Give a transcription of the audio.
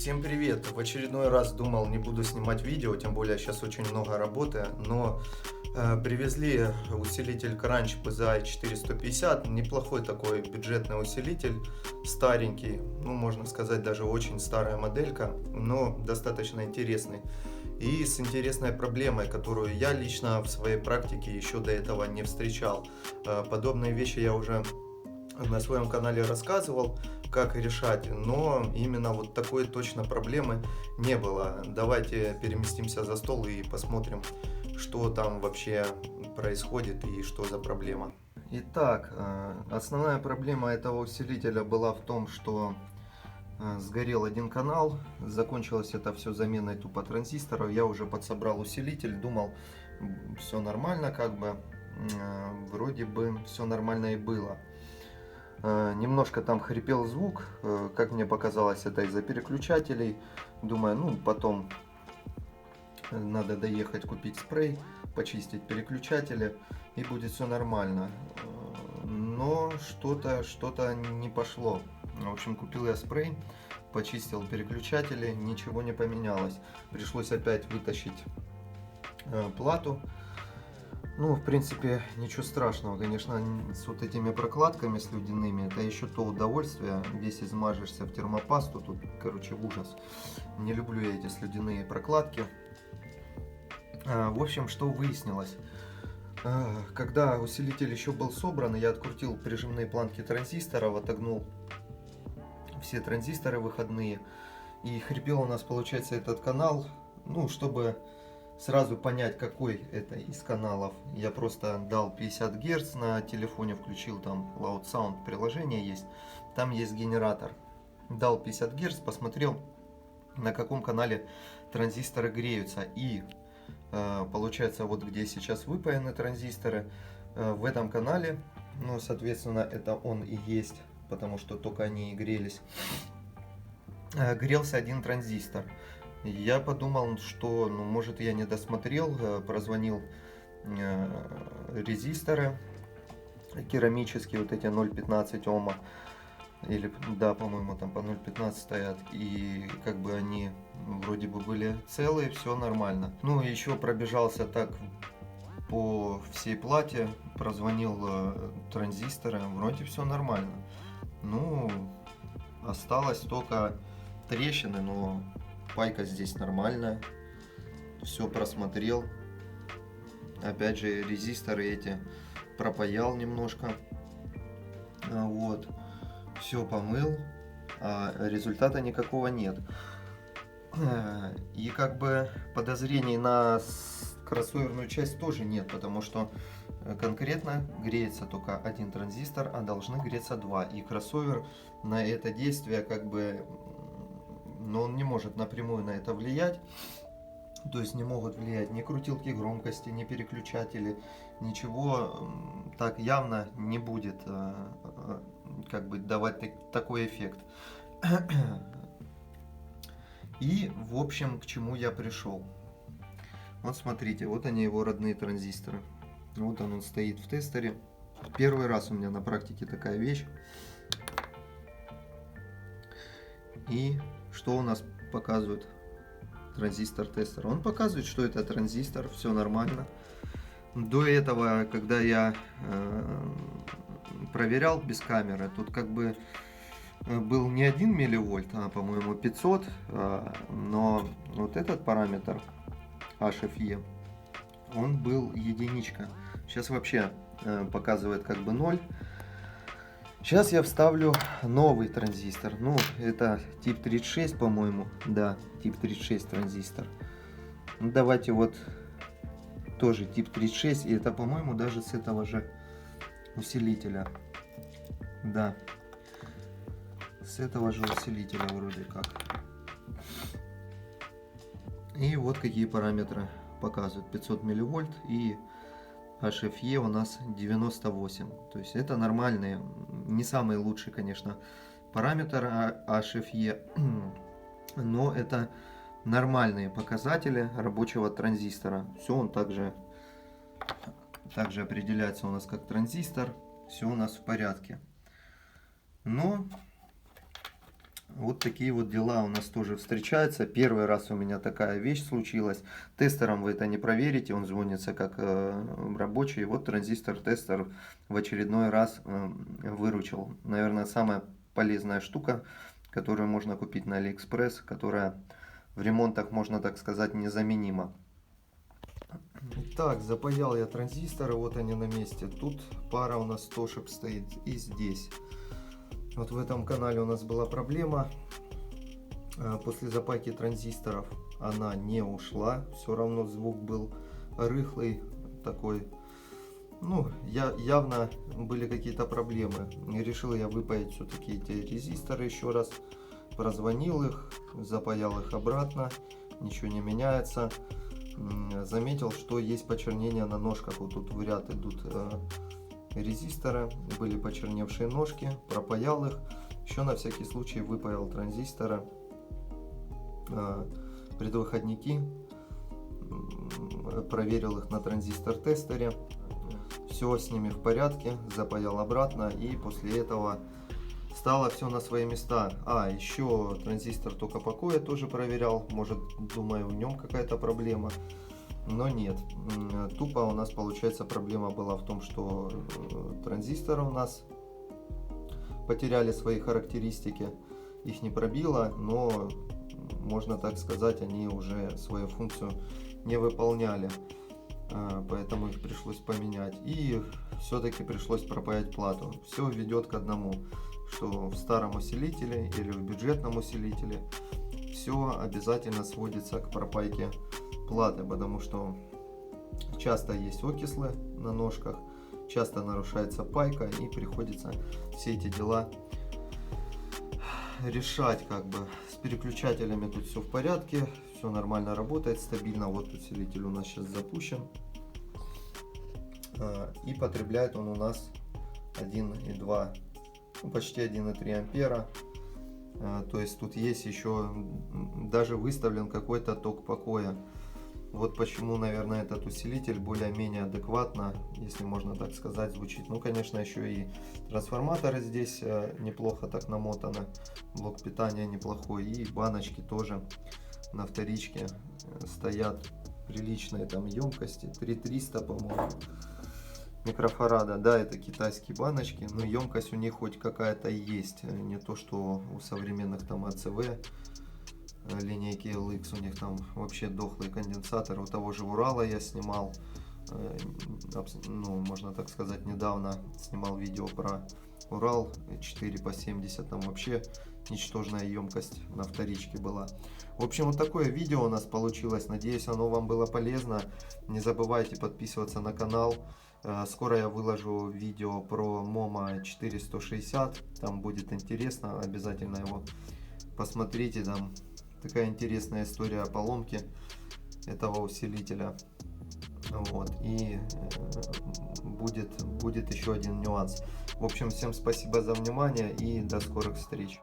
Всем привет! В очередной раз думал, не буду снимать видео, тем более сейчас очень много работы, но привезли усилитель Kranch PZI 4150, неплохой такой бюджетный усилитель, старенький, ну можно сказать даже очень старая моделька, но достаточно интересный. И с интересной проблемой, которую я лично в своей практике еще до этого не встречал. Подобные вещи я уже на своем канале рассказывал, как решать, но именно вот такой точно проблемы не было. Давайте переместимся за стол и посмотрим, что там вообще происходит и что за проблема. Итак, основная проблема этого усилителя была в том, что сгорел один канал, закончилось это все заменой тупо транзисторов. Я уже подсобрал усилитель, думал, все нормально, как бы, вроде бы все нормально и было. Немножко там хрипел звук, как мне показалось, это из-за переключателей. Думаю, ну потом надо доехать купить спрей, почистить переключатели и будет все нормально. Но что-то не пошло. В общем, купил я спрей, почистил переключатели, ничего не поменялось. Пришлось опять вытащить плату. Ну, в принципе, ничего страшного, конечно, с вот этими прокладками слюдяными, это еще то удовольствие, весь измажешься в термопасту, тут, короче, ужас. Не люблю я эти слюдяные прокладки. В общем, что выяснилось? Когда усилитель еще был собран, я открутил прижимные планки транзисторов, отогнул все транзисторы выходные, и хрипел у нас, получается, этот канал, ну, чтобы сразу понять, какой это из каналов, я просто дал 50 Гц на телефоне, включил, там Loud Sound приложение есть, там есть генератор. Дал 50 Гц, посмотрел, на каком канале транзисторы греются. И получается, вот где сейчас выпаяны транзисторы, в этом канале, ну, соответственно, это он и есть, потому что только они и грелись, грелся один транзистор. Я подумал, что, ну, может, я не досмотрел, прозвонил резисторы керамические, вот эти 0,15 Ома, или, да, по-моему, там по 0,15 стоят, и как бы они вроде бы были целые, все нормально. Ну, еще пробежался так по всей плате, прозвонил транзисторы, вроде все нормально. Ну, осталось только трещины, но пайка здесь нормальная, все просмотрел. Опять же, резисторы эти пропаял немножко, вот, все помыл, а результата никакого нет. И как бы подозрений на кроссоверную часть тоже нет, потому что конкретно греется только один транзистор, а должны греться два. И кроссовер на это действие как бы, но он не может напрямую на это влиять. То есть не могут влиять ни крутилки громкости, ни переключатели, ничего так явно не будет как бы давать такой эффект. И в общем, к чему я пришел. Вот смотрите, вот они, его родные транзисторы. Вот он стоит в тестере. Первый раз у меня на практике такая вещь. И что у нас показывает транзистор тестер? Он показывает, что это транзистор, все нормально. До этого, когда я проверял без камеры, тут как бы был не 1 милливольт, а, по-моему, 500, но вот этот параметр HFE, он был единичка. Сейчас вообще показывает как бы 0. Сейчас я вставлю новый транзистор. Ну, это тип 36, по-моему. Да, тип 36 транзистор. Ну, давайте вот тоже тип 36. И это, по-моему, даже с этого же усилителя. Да. С этого же усилителя вроде как. И вот какие параметры показывают. 500 милливольт и HFE у нас 98. То есть это нормальные, не самый лучший, конечно, параметр HFE, но это нормальные показатели рабочего транзистора. Все он также определяется у нас как транзистор. Все у нас в порядке. Но Вот такие вот дела у нас тоже встречаются. Первый раз у меня такая вещь случилась. Тестером вы это не проверите, он звонится как рабочий. Вот транзистор-тестер в очередной раз выручил. Наверное, самая полезная штука, которую можно купить на AliExpress, которая в ремонтах, можно так сказать, незаменима. Так, запаял я транзисторы, вот они на месте. Тут пара у нас тошек стоит и здесь. Вот в этом канале у нас была проблема. После запайки транзисторов она не ушла. Все равно звук был рыхлый такой. Ну, явно были какие-то проблемы. И решил я выпаять все-таки эти резисторы еще раз. Прозвонил их, запаял их обратно. Ничего не меняется. Заметил, что есть почернение на ножках. Вот тут в ряд идут резисторы, были почерневшие ножки, пропаял их, еще на всякий случай выпаял транзисторы, предвыходники, проверил их на транзистор-тестере, все с ними в порядке, запаял обратно, и после этого стало все на свои места. Еще транзистор тока покоя тоже проверял, может, думаю, в нем какая-то проблема. Но нет, тупо у нас получается проблема была в том, что транзисторы у нас потеряли свои характеристики, их не пробило, но, можно так сказать, они уже свою функцию не выполняли, поэтому их пришлось поменять. И все-таки пришлось пропаять плату. Все ведет к одному, что в старом усилителе или в бюджетном усилителе все обязательно сводится к пропайке платы, потому что часто есть окислы на ножках, часто нарушается пайка, и приходится все эти дела решать. Как бы с переключателями тут все в порядке, все нормально работает, стабильно. Вот усилитель у нас сейчас запущен, и потребляет он у нас 1,2, почти 1,3 ампера. То есть тут есть еще даже выставлен какой-то ток покоя. Вот почему, наверное, этот усилитель более-менее адекватно, если можно так сказать, звучит. Ну, конечно, еще и трансформаторы здесь неплохо так намотаны, блок питания неплохой, и баночки тоже на вторичке стоят приличные там емкости, 3300, по-моему, микрофарада. Да, это китайские баночки, но емкость у них хоть какая-то есть, не то что у современных там АЦВ, линейки LX, у них там вообще дохлый конденсатор. У того же Урала я снимал, ну, можно так сказать, недавно снимал видео про Урал 4 по 70, там вообще ничтожная емкость на вторичке была. В общем, вот такое видео у нас получилось, надеюсь, оно вам было полезно. Не забывайте подписываться на канал. Скоро я выложу видео про Momo 4160, там будет интересно, обязательно его посмотрите, там такая интересная история о поломке этого усилителя. Вот. И будет еще один нюанс. В общем, всем спасибо за внимание и до скорых встреч.